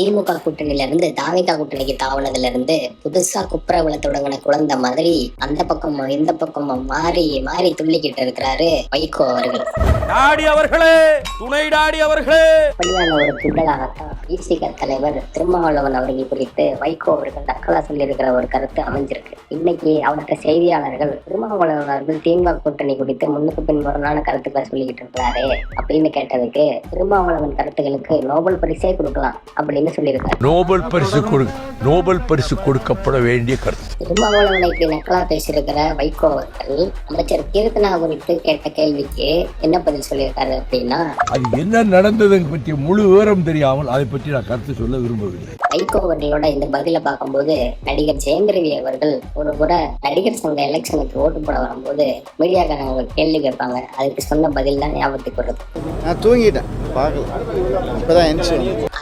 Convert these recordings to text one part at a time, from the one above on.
திமுக கூட்டணியில இருந்து தாவேகா கூட்டணிக்கு தாவனதுல இருந்து புதுசா குப்புரவில தொடங்கின குழந்தை மாதிரி அந்த பக்கமும் இந்த பக்கமும் மாறி மாறி துள்ளிக்கிட்டு இருக்கிறாரு வைகோ அவர்கள். டாடி அவர்களே, துணை டாடி அவர்களே, அப்படியான ஒரு கிண்டலாகத்தான் விசிக தலைவர் திருமாவளவன் அவர்கள் குறித்து வைகோ அவர்கள் நக்கலா சொல்லியிருக்கிற ஒரு கருத்து அமைஞ்சிருக்கு. இன்னைக்கு அவர்கிட்ட செய்தியாளர்கள் திருமாவளவன் அவர்கள் திமுக கூட்டணி குறித்து முன்னுக்கு பின் முரணான கருத்துக்களை சொல்லிக்கிட்டு இருக்கிறாரு அப்படின்னு கேட்டதுக்கு திருமாவளவன் கருத்துக்களுக்கு நோபல் பரிசே கொடுக்கலாம் அப்படின்னு சொல்லியிருக்காரு. நோபல் பரிசு கொடுக்கப்பட வேண்டிய கருத்து. திருமாவளவனை இப்படி நக்கலா பேசியிருக்கிற வைகோ அவர்கள் அமைச்சர் கீர்த்தனா குறித்து கேட்ட கேள்விக்கு என்ன பதில் சொல்லியிருக்காரு அப்படின்னா, அது என்ன நடந்தது பற்றிய முழு விவரம் தெரியாமல் அதை பற்றி நான் கருத்து சொல்ல விரும்பவில்லை. வைகோ அவர்களோட இந்த பதில பார்க்கும்போது நடிகர் ஜெயங்கரவி அவர்கள் ஒரு முறை நடிகர் சங்க எலெக்ஷனுக்கு ஓட்டு போட வரும்போது மீடியாக்காரங்க கேள்வி கேட்பாங்க, அதுக்கு சொன்ன பதில் தான் ஞாபகத்துக்கு வருது. நான் தூங்கிட்டேன்,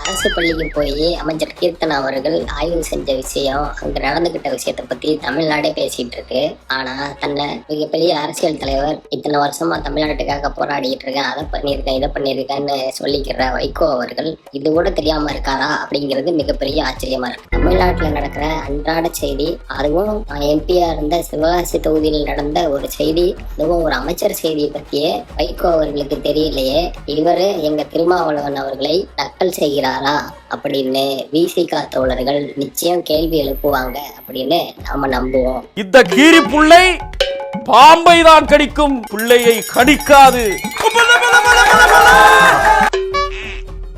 அரசு பள்ளிக்கு போய் அமைச்சர் கீர்த்தனா அவர்கள் ஆய்வு செஞ்ச விஷயம், அங்க நடந்துகிட்ட விஷயத்த பத்தி தமிழ்நாடே பேசிட்டு இருக்கு. ஆனா தன்னை மிகப்பெரிய அரசியல் தலைவர், இத்தனை வருஷமா தமிழ்நாட்டுக்காக போராடிட்டு இருக்கேன், அதை பண்ணியிருக்கேன் இதை பண்ணியிருக்கேன்னு சொல்லிக்கிற வைகோ அவர்கள் இது கூட தெரியாம இருக்காரா அப்படிங்கிறது மிகப்பெரிய ஆச்சரியமா இருக்கு. தமிழ்நாட்டுல நடக்கிற அன்றாட செய்தி, அதுவும் எம்பியா இருந்த சிவகாசி தொகுதியில் நடந்த ஒரு செய்தி, அதுவும் ஒரு அமைச்சர் செய்தியை பத்தியே வைகோ அவர்களுக்கு தெரியலையே, இவரு எங்க திருமாவளவன் அவர்களை நக்கல் செய்கிறாரா அப்படின்னு விசிக தோழர்கள் நிச்சயம் கேள்வி எழுப்புவாங்க அப்படின்னு நாம நம்புவோம். இந்த கீரி புள்ளை பாம்பை தான் கடிக்கும், பிள்ளையை கடிக்காது.